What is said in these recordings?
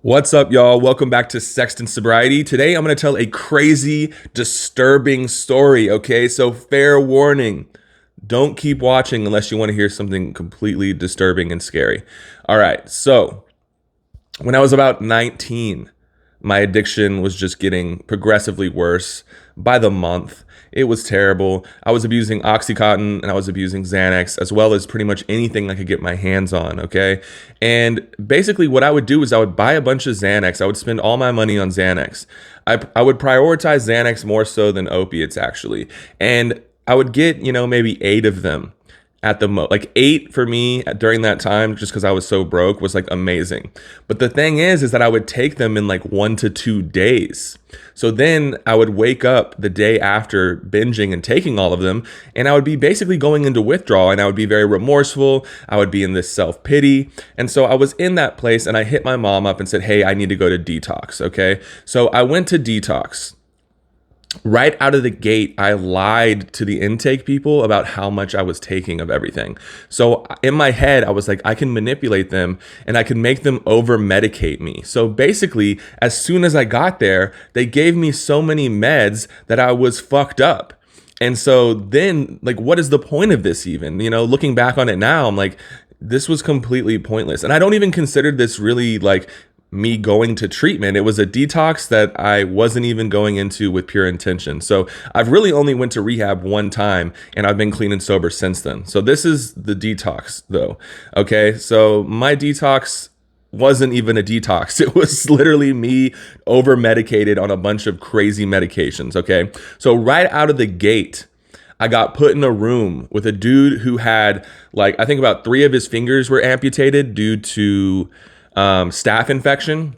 What's up, y'all? Welcome back to Sexton Sobriety. Today, I'm going to tell a crazy, disturbing story, okay? So, fair warning. Don't keep watching unless you want to hear something completely disturbing and scary. All right, so when I was about 19, my addiction was just getting progressively worse by the month. It was terrible. I was abusing Oxycontin and I was abusing Xanax, as well as pretty much anything I could get my hands on, okay? And basically what I would do is I would buy a bunch of Xanax. I would spend all my money on Xanax. I would prioritize Xanax more so than opiates, actually. And I would get, maybe 8 of them at the most. Like 8 for me during that time, just because I was so broke, was like amazing. But the thing is that I would take them in like 1 to 2 days. So then I would wake up the day after binging and taking all of them, and I would be basically going into withdrawal, and I would be very remorseful. I would be in this self-pity. And so I was in that place, and I hit my mom up and said, hey, I need to go to Detox, okay? So I went to Detox. Right out of the gate, I lied to the intake people about how much I was taking of everything. So in my head, I was like, I can manipulate them and I can make them over medicate me. So basically, as soon as I got there, they gave me so many meds that I was fucked up. And so then, like, what is the point of this even? Looking back on it now, I'm like, this was completely pointless. And I don't even consider this really like me going to treatment. It was a detox that I wasn't even going into with pure intention. So I've really only went to rehab one time, and I've been clean and sober since then. So this is the detox though. Okay. So my detox wasn't even a detox. It was literally me over medicated on a bunch of crazy medications. Okay. So right out of the gate, I got put in a room with a dude who had, like, I think about 3 of his fingers were amputated due to staph infection.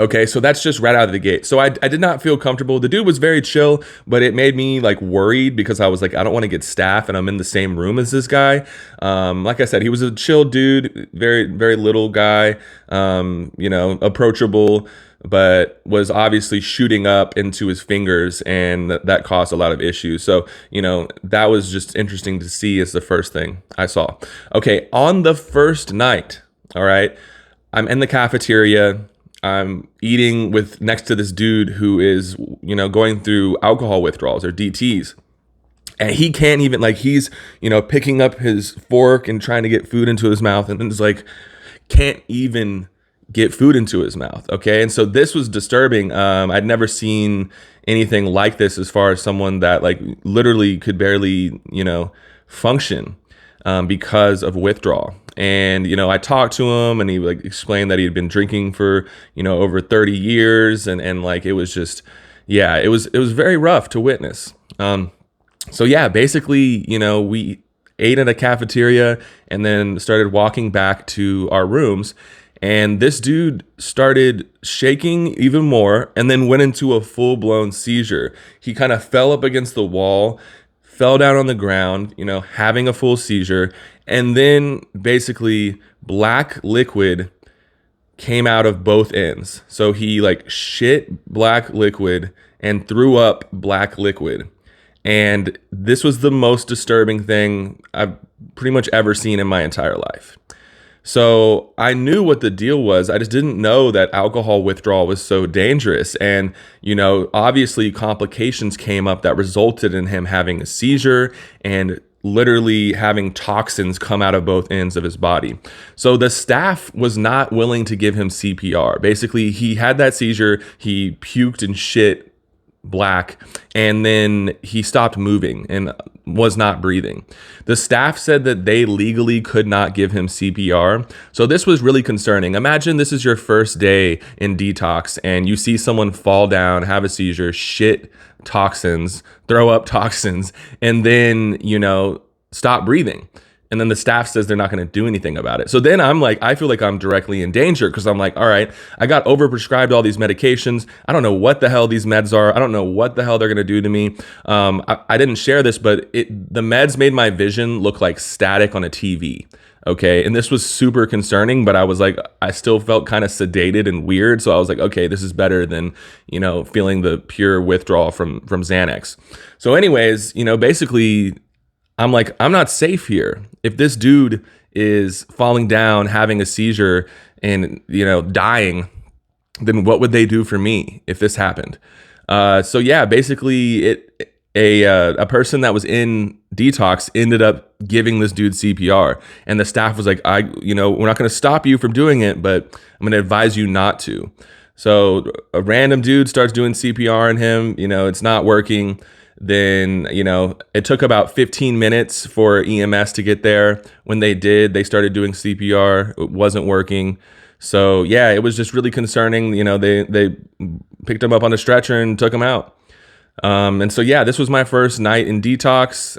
Okay, so that's just right out of the gate. So I did not feel comfortable. The dude was very chill, but it made me like worried because I was like, I don't want to get staph and I'm in the same room as this guy. Like I said, he was a chill dude, very, very little guy, approachable, but was obviously shooting up into his fingers, and that caused a lot of issues. So, that was just interesting to see as the first thing I saw. Okay, on the first night, all right, I'm in the cafeteria. I'm eating with next to this dude who is, going through alcohol withdrawals or DTs. And he can't even, like, he's, picking up his fork and trying to get food into his mouth, and then it's like, can't even get food into his mouth. Okay. And so this was disturbing. I'd never seen anything like this as far as someone that like literally could barely, function because of withdrawal. And, I talked to him and he like explained that he had been drinking for, over 30 years. And like, it was just, yeah, it was very rough to witness. So yeah, basically, we ate at a cafeteria and then started walking back to our rooms. And this dude started shaking even more and then went into a full-blown seizure. He kind of fell up against the wall, fell down on the ground, having a full seizure. And then basically black liquid came out of both ends. So he like shit black liquid and threw up black liquid. And this was the most disturbing thing I've pretty much ever seen in my entire life. So I knew what the deal was. I just didn't know that alcohol withdrawal was so dangerous. And, obviously complications came up that resulted in him having a seizure and literally having toxins come out of both ends of his body. So the staff was not willing to give him CPR. Basically, he had that seizure, he puked and shit black, and then he stopped moving and was not breathing. The staff said that they legally could not give him CPR. So this was really concerning. Imagine this is your first day in detox and you see someone fall down, have a seizure, shit toxins, throw up toxins, and then, stop breathing. And then the staff says they're not going to do anything about it. So then I'm like, I feel like I'm directly in danger because I'm like, all right, I got overprescribed all these medications. I don't know what the hell these meds are. I don't know what the hell they're going to do to me. I didn't share this, but the meds made my vision look like static on a TV. Okay. And this was super concerning, but I was like, I still felt kind of sedated and weird. So I was like, okay, this is better than, feeling the pure withdrawal from Xanax. So anyways, basically, I'm like, I'm not safe here. If this dude is falling down, having a seizure and, dying, then what would they do for me if this happened? So yeah, basically a person that was in detox ended up giving this dude CPR, and the staff was like, we're not going to stop you from doing it, but I'm going to advise you not to. So a random dude starts doing CPR on him, it's not working. Then, it took about 15 minutes for EMS to get there. When they did, they started doing CPR. It wasn't working. So yeah, it was just really concerning. They picked him up on a stretcher and took him out. And so yeah, this was my first night in detox.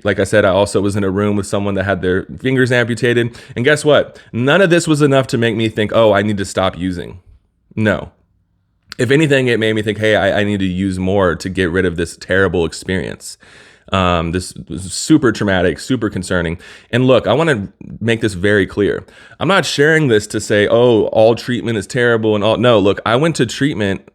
Like I said, I also was in a room with someone that had their fingers amputated. And guess what? None of this was enough to make me think, oh, I need to stop using. No. If anything, it made me think, hey, I need to use more to get rid of this terrible experience. This was super traumatic, super concerning. And look, I want to make this very clear. I'm not sharing this to say, oh, all treatment is terrible and all. No, look, I went to treatment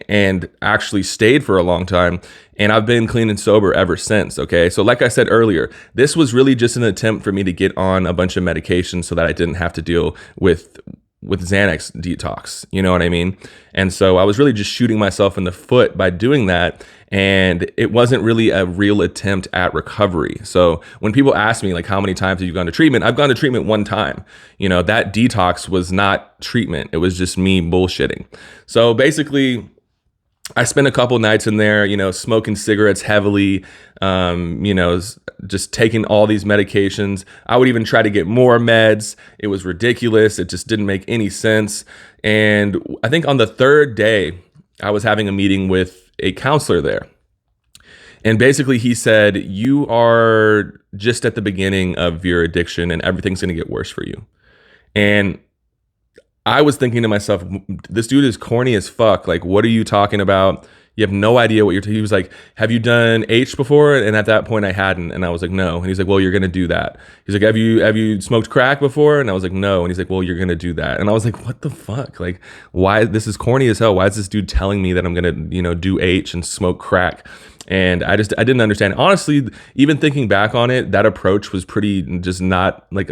and actually stayed for a long time, and I've been clean and sober ever since. Okay. So like I said earlier, this was really just an attempt for me to get on a bunch of medications so that I didn't have to deal with Xanax detox, you know what I mean? And so I was really just shooting myself in the foot by doing that. And it wasn't really a real attempt at recovery. So when people ask me, like, how many times have you gone to treatment? I've gone to treatment one time. That detox was not treatment. It was just me bullshitting. So basically, I spent a couple nights in there, smoking cigarettes heavily, just taking all these medications. I would even try to get more meds. It was ridiculous. It just didn't make any sense. And I think on the third day, I was having a meeting with a counselor there. And basically he said, you are just at the beginning of your addiction and everything's going to get worse for you. And I was thinking to myself, this dude is corny as fuck. Like, what are you talking about? You have no idea what he was like, have you done H before? And at that point I hadn't. And I was like, no. And he's like, well, you're going to do that. He's like, have you smoked crack before? And I was like, no. And he's like, well, you're going to do that. And I was like, what the fuck? Like, why? This is corny as hell. Why is this dude telling me that I'm going to, do H and smoke crack? And I didn't understand. Honestly, even thinking back on it, that approach was pretty just not like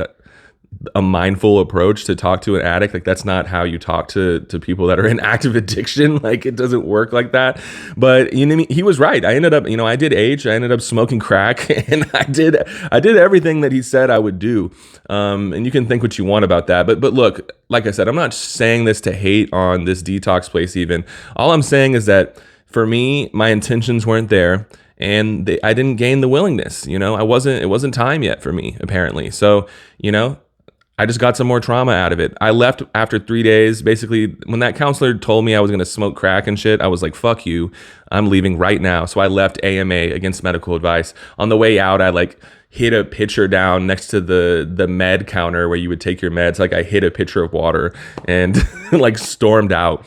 a mindful approach to talk to an addict. Like, that's not how you talk to people that are in active addiction. Like, it doesn't work like that. But he was right. I ended up, I did H, I ended up smoking crack, and I did everything that he said I would do. And you can think what you want about that. But look, like I said, I'm not saying this to hate on this detox place even. All I'm saying is that for me, my intentions weren't there. And I didn't gain the willingness, it wasn't time yet for me, apparently. So, I just got some more trauma out of it. I left after 3 days. Basically, when that counselor told me I was going to smoke crack and shit, I was like, fuck you. I'm leaving right now. So I left AMA, against medical advice. On the way out, I hit a pitcher down next to the med counter where you would take your meds. I hit a pitcher of water and stormed out.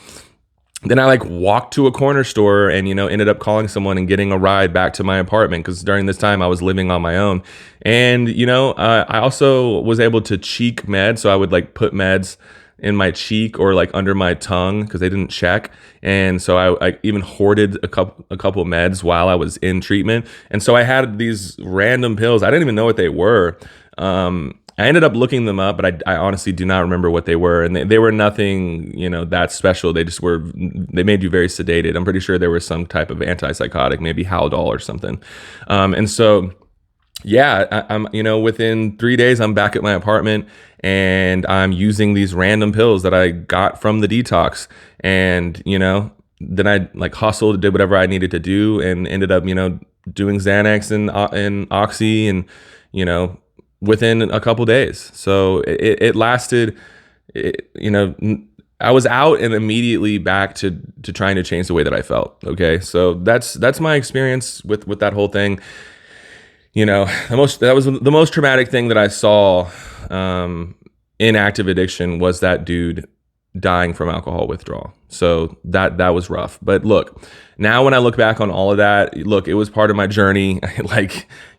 Then I walked to a corner store and, ended up calling someone and getting a ride back to my apartment, because during this time I was living on my own. And, I also was able to cheek meds. So I would put meds in my cheek or under my tongue because they didn't check. And so I even hoarded a couple meds while I was in treatment. And so I had these random pills. I didn't even know what they were. I ended up looking them up, but I honestly do not remember what they were. And they were nothing, that special. They made you very sedated. I'm pretty sure there was some type of antipsychotic, maybe Haldol or something. And so, yeah, I'm, within 3 days, I'm back at my apartment and I'm using these random pills that I got from the detox. And, then I hustled, did whatever I needed to do, and ended up, doing Xanax and Oxy and, within a couple days. So it lasted, I was out and immediately back to trying to change the way that I felt. Okay. So that's my experience with that whole thing. That was the most traumatic thing that I saw, in active addiction was that dude dying from alcohol withdrawal. So that was rough. But look, now when I look back on all of that, look, it was part of my journey.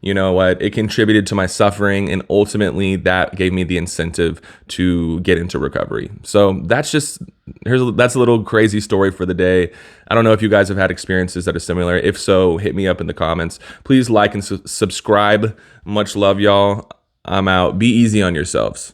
You know what? It contributed to my suffering, and ultimately that gave me the incentive to get into recovery. So that's a little crazy story for the day. I don't know if you guys have had experiences that are similar. If so, hit me up in the comments. Please like and subscribe. Much love, y'all. I'm out. Be easy on yourselves.